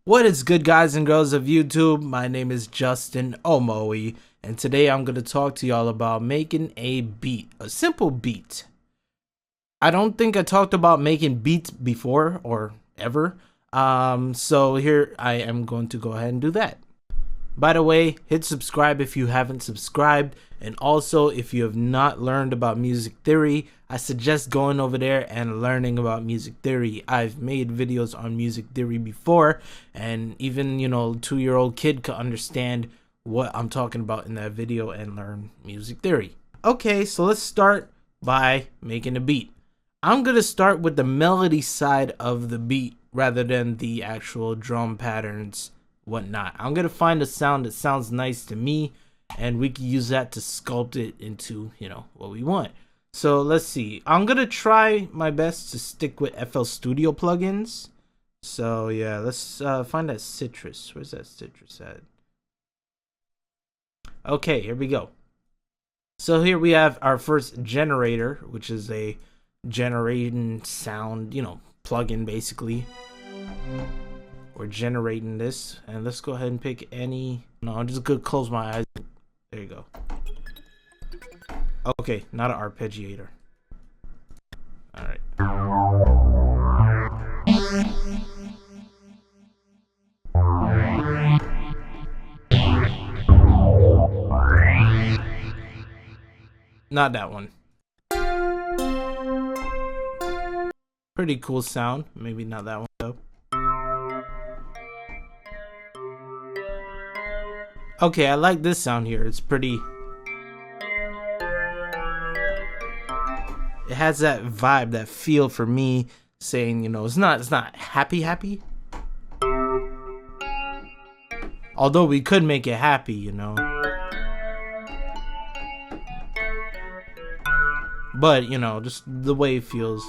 What is good, guys and girls of YouTube? My name is Justin Omoi, and today I'm going to talk to y'all about making a beat, a simple beat. I don't think I talked about making beats before or ever, so here I am going to go ahead and do that. By the way, hit subscribe if you haven't subscribed, and also if you have not learned about music theory, I suggest going over there and learning about music theory. I've made videos on music theory before, and even, 2-year-old kid could understand what I'm talking about in that video and learn music theory. Okay, so let's start by making a beat. I'm gonna start with the melody side of the beat rather than the actual drum patterns, whatnot. I'm gonna find a sound that sounds nice to me, and we can use that to sculpt it into, what we want. So let's see. I'm gonna try my best to stick with FL Studio plugins. So yeah, let's find that citrus. Where's that citrus at? Okay, here we go. So here we have our first generator, which is a generating sound, plugin basically. We're generating this, and let's go ahead and pick any. No, I'm just gonna close my eyes. There you go. Okay, not an arpeggiator. All right. Not that one. Pretty cool sound. Maybe not that one though. Okay, I like this sound here. It's pretty. It has that vibe, that feel for me, saying, it's not happy. Although we could make it happy, But, just the way it feels.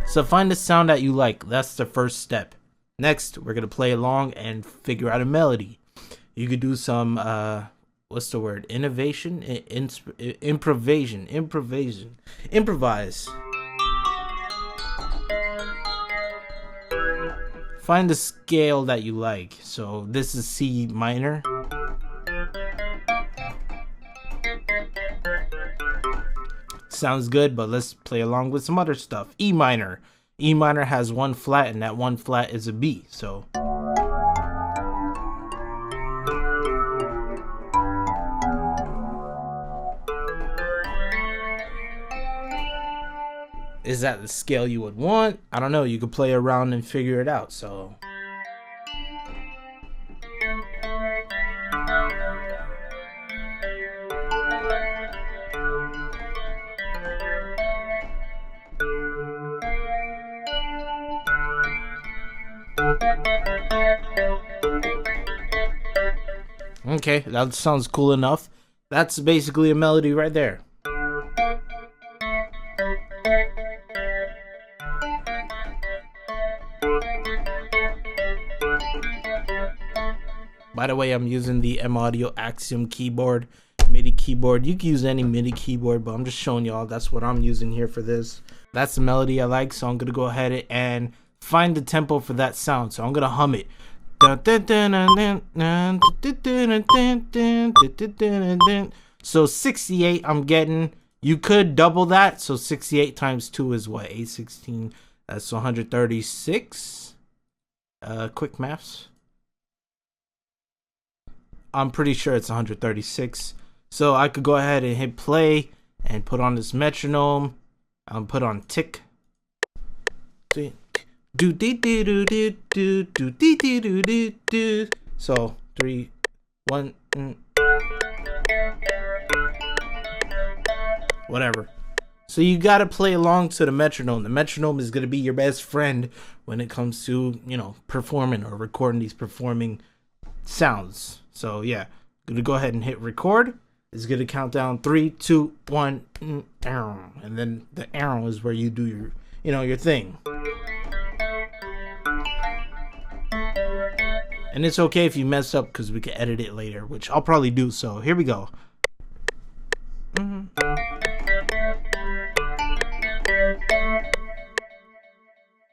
So find the sound that you like. That's the first step. Next, we're going to play along and figure out a melody. You could do some, what's the word? Innovation? Improvisation. Improvise. Find the scale that you like. So this is C minor. Sounds good, but let's play along with some other stuff. E minor. E minor has one flat, and that one flat is a B. So is that the scale you would want? I don't know. You could play around and figure it out. So okay, that sounds cool enough. That's basically a melody right there. By the way, I'm using the M Audio Axiom keyboard, MIDI keyboard. You can use any MIDI keyboard, but I'm just showing y'all that's what I'm using here for this. That's the melody I like, so I'm gonna go ahead and find the tempo for that sound. So I'm gonna hum it. So 68 I'm getting. You could double that. So 68 times 2 is what? 816. That's 136. Quick maths. I'm pretty sure it's 136. So I could go ahead and hit play and put on this metronome. Put on tick. So 3, 1, whatever. So you gotta play along to the metronome. The metronome is gonna be your best friend when it comes to, performing or recording these performing sounds. So yeah, I'm gonna go ahead and hit record. It's gonna count down 3, 2, 1, and then the arrow is where you do your, your thing. And it's okay if you mess up because we can edit it later, which I'll probably do. So here we go.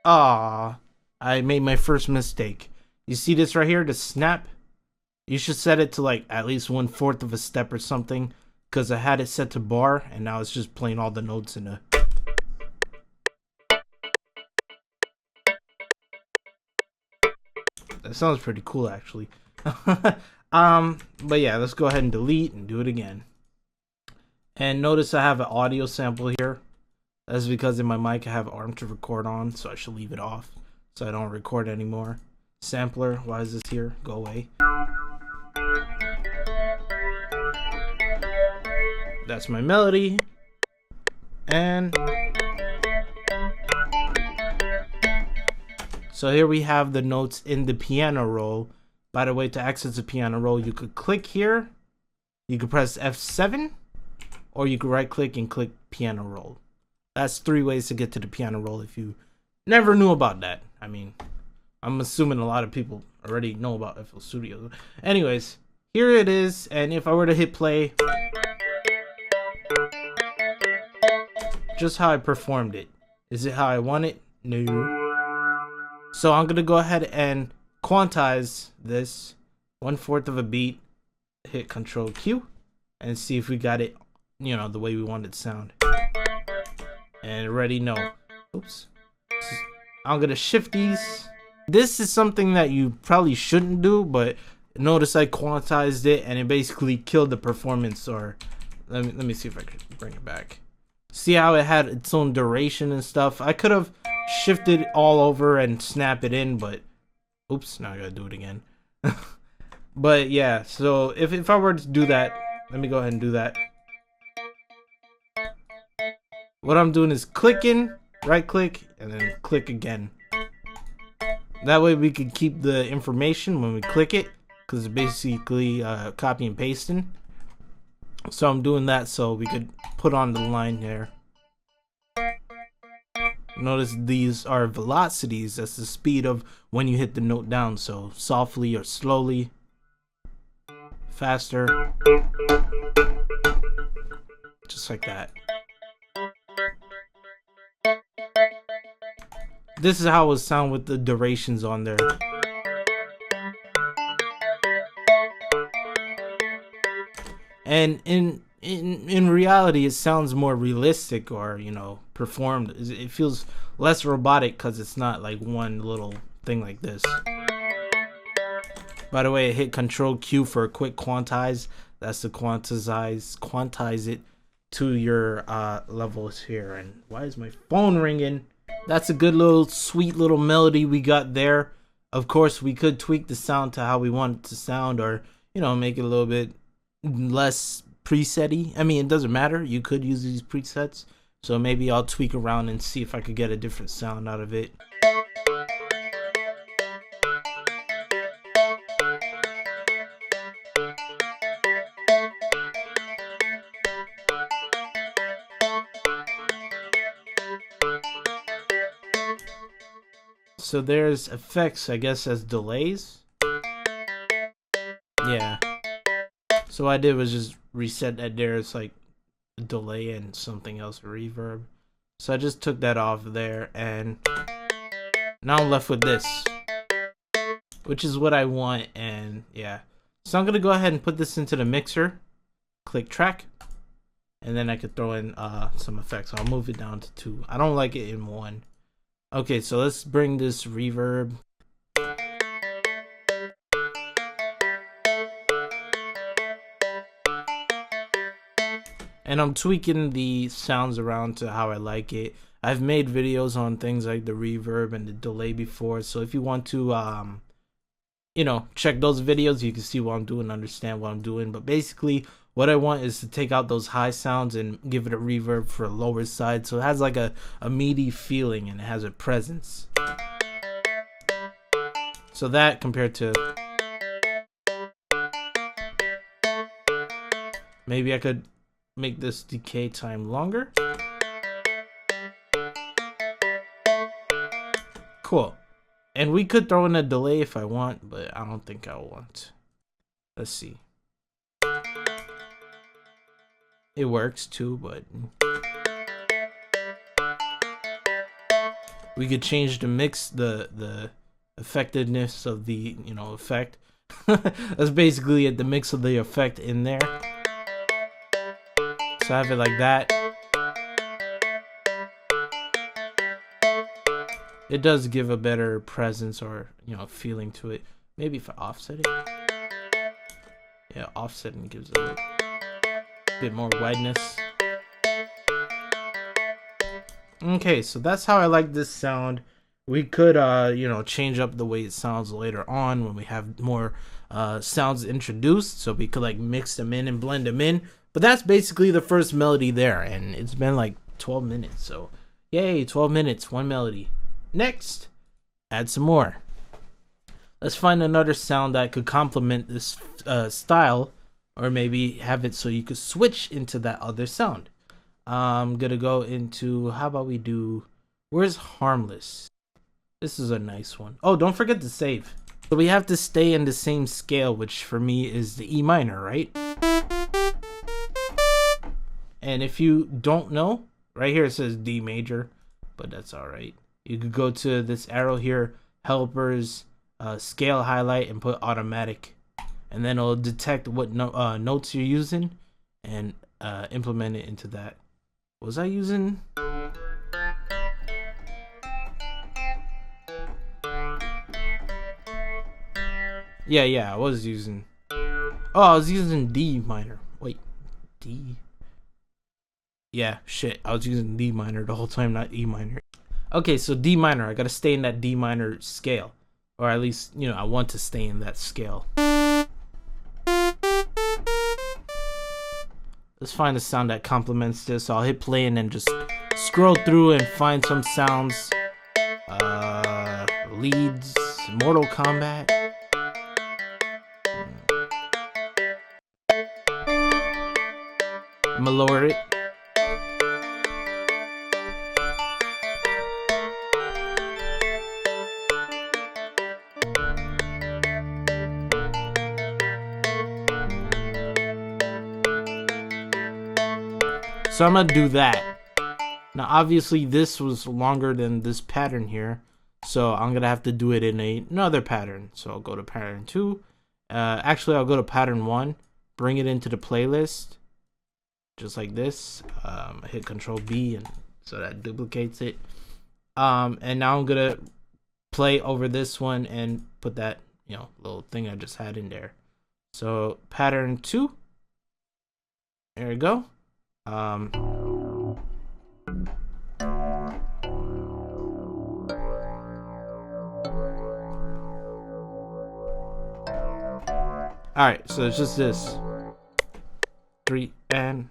Ah, I made my first mistake. You see this right here, the snap? You should set it to like at least 1/4 of a step or something, because I had it set to bar and now it's just playing all the notes in a. That sounds pretty cool actually. But yeah, let's go ahead and delete and do it again. And notice I have an audio sample here. That's because in my mic I have arm to record on, so I should leave it off so I don't record anymore. Sampler, why is this here? Go away. That's my melody. And so here we have the notes in the piano roll. By the way, to access the piano roll, you could click here, you could press F7, or you could right click and click piano roll. That's 3 ways to get to the piano roll if you never knew about that. I mean, I'm assuming a lot of people already know about FL Studio. Anyways, here it is, and if I were to hit play, just how I performed it. Is it how I want it? No. So I'm gonna go ahead and quantize this 1/4 of a beat, hit Control Q, and see if we got it, you know, the way we want it to sound. And already know. Oops. I'm gonna shift these. This is something that you probably shouldn't do, but notice I quantized it and it basically killed the performance. Or let me see if I can bring it back. See how it had its own duration and stuff? I could have shifted all over and snap it in, but oops, now I gotta do it again. But yeah, so if I were to do that, let me go ahead and do that. What I'm doing is clicking, right click, and then click again. That way we can keep the information when we click it, because it's basically copy and pasting. So I'm doing that so we could put on the line here. Notice these are velocities. That's the speed of when you hit the note down. So softly or slowly, faster, just like that. This is how it would sound with the durations on there. And in reality, it sounds more realistic, or you know, performed. It feels less robotic because it's not like one little thing like this. By the way, hit Control Q for a quick quantize. That's to quantize it to your levels here. And why is my phone ringing? That's a good little sweet little melody we got there. Of course, we could tweak the sound to how we want it to sound, or you know, make it a little bit less preset-y. I mean, it doesn't matter. You could use these presets. So maybe I'll tweak around and see if I could get a different sound out of it. So there's effects, I guess, as delays. Yeah. So what I did was just reset that there. It's like a delay and something else, reverb. So I just took that off there, and now I'm left with this, which is what I want. And yeah, so I'm gonna go ahead and put this into the mixer, click track, and then I could throw in some effects. I'll move it down to 2. I don't like it in 1. Okay, so let's bring this reverb. And I'm tweaking the sounds around to how I like it. I've made videos on things like the reverb and the delay before, so if you want to you know, check those videos, you can see what I'm doing, understand what I'm doing. But basically what I want is to take out those high sounds and give it a reverb for a lower side, so it has like a meaty feeling and it has a presence. So that compared to, maybe I could make this decay time longer. Cool. And we could throw in a delay if I want, but I don't think I want. Let's see. It works too, but We could change the mix, the effectiveness of the, you know, effect. That's basically it, the mix of the effect in there. So I have it like that. It does give a better presence or, you know, feeling to it. Maybe if I offset it. Yeah, offsetting gives it a bit more wideness. Okay, so that's how I like this sound. We could, you know, change up the way it sounds later on when we have more sounds introduced. So we could like mix them in and blend them in. But that's basically the first melody there. And it's been like 12 minutes. So yay, 12 minutes, one melody. Next, add some more. Let's find another sound that could complement this style, or maybe have it so you could switch into that other sound. I'm gonna go into, how about we do, where's Harmless? This is a nice one. Oh, don't forget to save. So we have to stay in the same scale, which for me is the E minor, right? And if you don't know, right here it says D major, but that's all right. You could go to this arrow here, helpers, scale highlight, and put automatic, and then it'll detect what notes you're using and implement it into that. Was I using? Yeah, I was using. Oh, I was using D minor. Wait, D. Yeah, shit. I was using D minor the whole time, not E minor. Okay, so D minor. I gotta stay in that D minor scale. Or at least, you know, I want to stay in that scale. Let's find a sound that complements this. I'll hit play and then just scroll through and find some sounds. Leads, Mortal Kombat. I'm gonna lower it. So I'm gonna do that. Now obviously this was longer than this pattern here, so I'm gonna have to do it in another pattern. So I'll go to pattern 2. Actually I'll go to pattern 1, bring it into the playlist, just like this. Hit Control B, and so that duplicates it. And now I'm gonna play over this one and put that, you know, little thing I just had in there. So pattern 2. There we go. Alright, so it's just this 3 and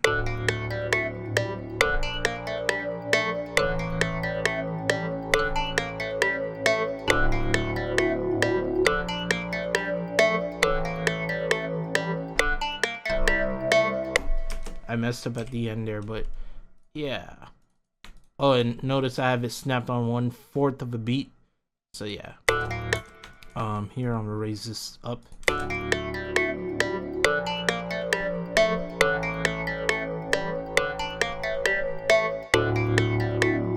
I messed up at the end there, but yeah. Oh, and notice I have it snapped on 1/4 of a beat. So yeah. Here I'm gonna raise this up.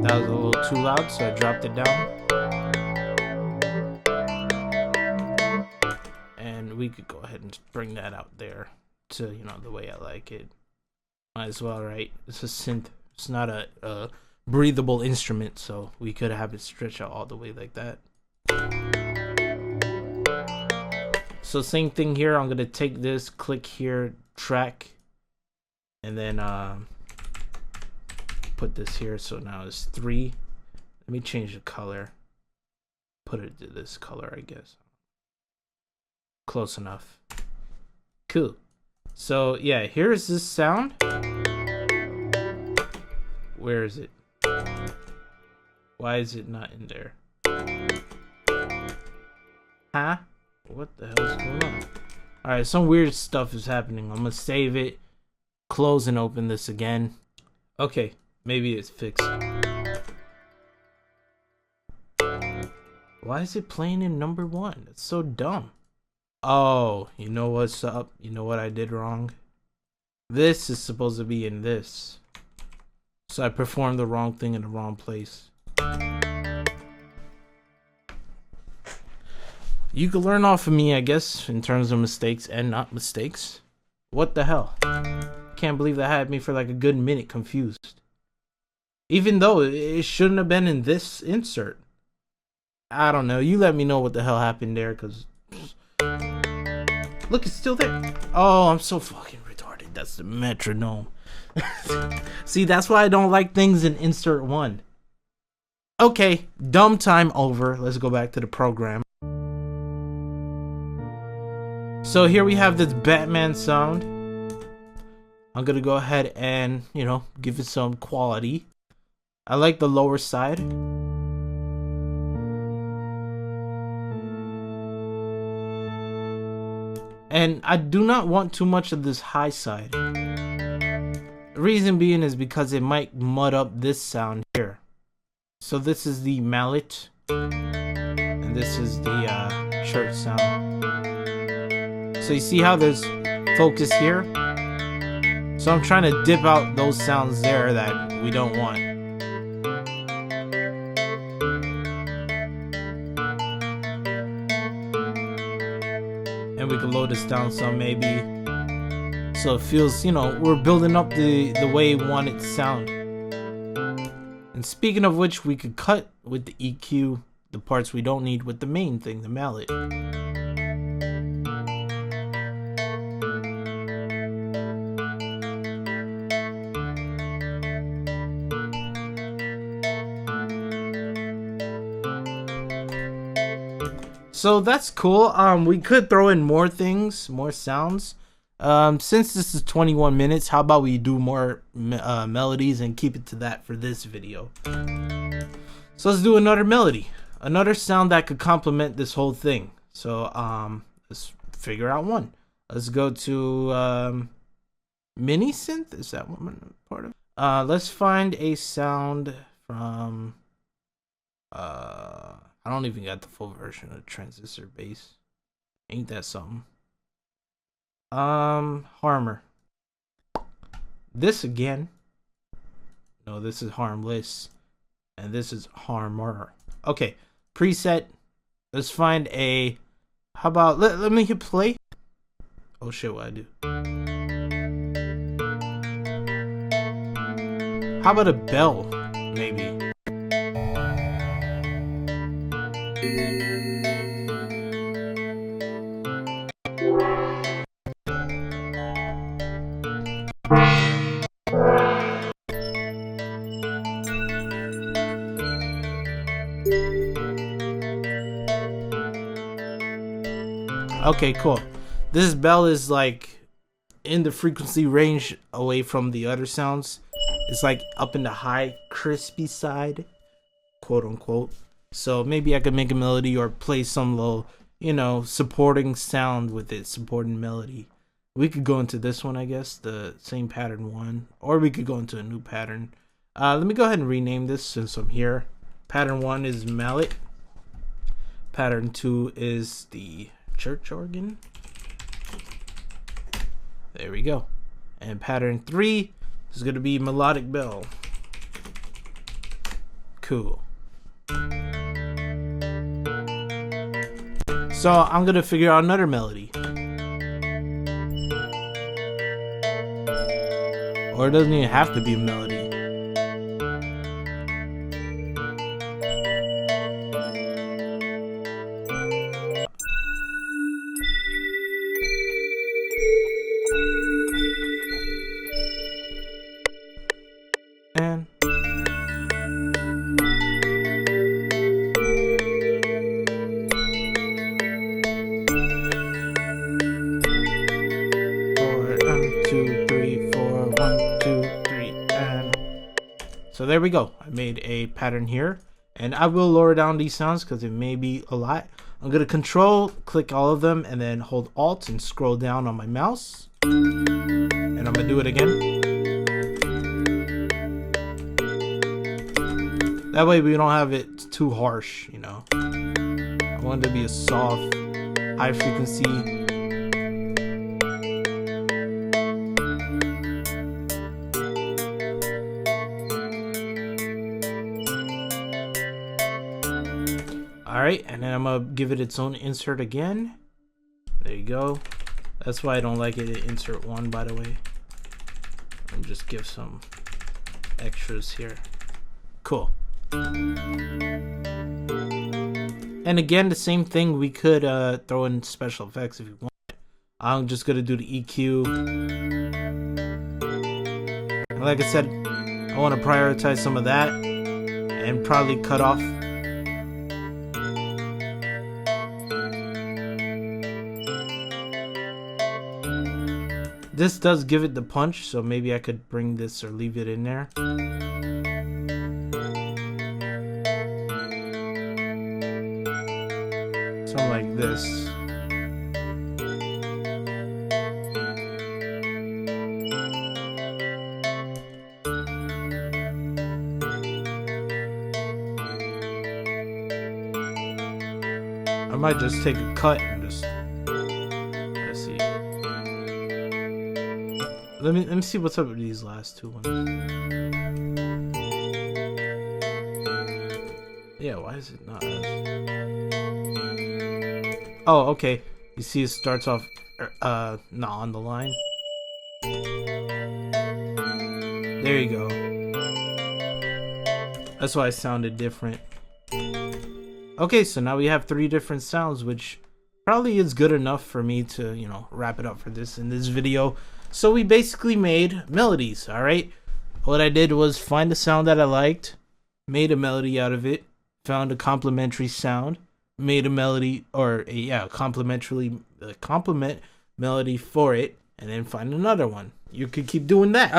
That was a little too loud, so I dropped it down. And we could go ahead and bring that out there to, you know, the way I like it. Might as well, right? It's a synth. It's not a breathable instrument, so we could have it stretch out all the way like that. So same thing here. I'm gonna take this, click here, track, and then put this here. So now it's 3. Let me change the color. Put it to this color, I guess. Close enough. Cool. So yeah, here's this sound. Where is it? Why is it not in there? Huh? What the hell is going on? Alright, some weird stuff is happening. I'm gonna save it, close and open this again. Okay, maybe it's fixed. Why is it playing in number 1? That's so dumb. Oh, you know what's up? You know what I did wrong? This is supposed to be in this. So I performed the wrong thing in the wrong place. You could learn off of me, I guess, in terms of mistakes and not mistakes. What the hell? Can't believe that had me for like a good minute confused. Even though it shouldn't have been in this insert. I don't know. You let me know what the hell happened there, because... Look, it's still there. Oh, I'm so fucking retarded. That's the metronome. See, that's why I don't like things in insert 1. Okay, dumb time over. Let's go back to the program. So here we have this Batman sound. I'm gonna go ahead and, you know, give it some quality. I like the lower side. And I do not want too much of this high side. The reason being is because it might mud up this sound here. So this is the mallet. And this is the shirt sound. So you see how there's focus here? So I'm trying to dip out those sounds there that we don't want. And we can lower this down some maybe. So it feels, you know, we're building up the way we want it to sound. And speaking of which, we could cut with the EQ the parts we don't need with the main thing, the mallet. So that's cool. We could throw in more things, more sounds. Since this is 21 minutes, how about we do more melodies and keep it to that for this video. So let's do another melody, another sound that could complement this whole thing. So let's figure out one. Let's go to mini synth. Is that one part of it? Let's find a sound from I don't even got the full version of transistor bass. Ain't that something? Harmer. This again. No, this is harmless. And this is harmer. Okay, preset. Let's find a... How about... Let me hit play. Oh shit, what I do? How about a bell, maybe? Okay, cool. This bell is like in the frequency range away from the other sounds. It's like up in the high crispy side, quote unquote. So maybe I could make a melody or play some little, you know, supporting sound with it, supporting melody. We could go into this one, I guess, the same pattern one, or we could go into a new pattern. Let me go ahead and rename this since I'm here. Pattern 1 is mallet. Pattern 2 is the church organ. There we go. And pattern 3 is going to be melodic bell. Cool. So I'm going to figure out another melody. Or it doesn't even have to be a melody. And so there we go. I made a pattern here, and I will lower down these sounds because it may be a lot. I'm gonna control click all of them and then hold alt and scroll down on my mouse, and I'm gonna do it again. That way we don't have it too harsh, you know. I want it to be a soft, high frequency. Alright, and then I'm gonna give it its own insert again. There you go. That's why I don't like it at insert 1, by the way. And just give some extras here. Cool. And again, the same thing, we could throw in special effects if you want. I'm just gonna do the EQ. And like I said, I want to prioritize some of that and probably cut off. This does give it the punch, so maybe I could bring this or leave it in there. Something like this. I might just take a cut and just, let's see. Let me see what's up with these last two ones. Yeah, why is it not? Oh, okay. You see, it starts off not on the line. There you go. That's why it sounded different. Okay, so now we have 3 different sounds, which probably is good enough for me to, you know, wrap it up for this in this video. So we basically made melodies, alright? What I did was find a sound that I liked, made a melody out of it, found a complementary sound, made a melody, or a complement melody for it, and then find another one. You could keep doing that.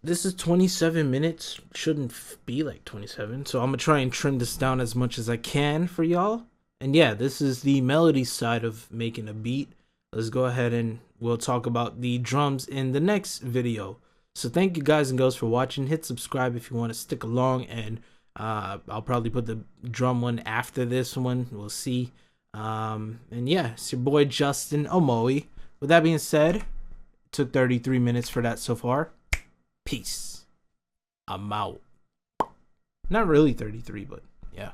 This is 27 minutes. Shouldn't be like 27. So I'm going to try and trim this down as much as I can for y'all. And yeah, this is the melody side of making a beat. Let's go ahead and we'll talk about the drums in the next video. So thank you guys and girls for watching. Hit subscribe if you want to stick along. And I'll probably put the drum one after this one. We'll see. And yeah, it's your boy Justin Omoi. With that being said, it took 33 minutes for that so far. Peace. I'm out. Not really 33, but yeah.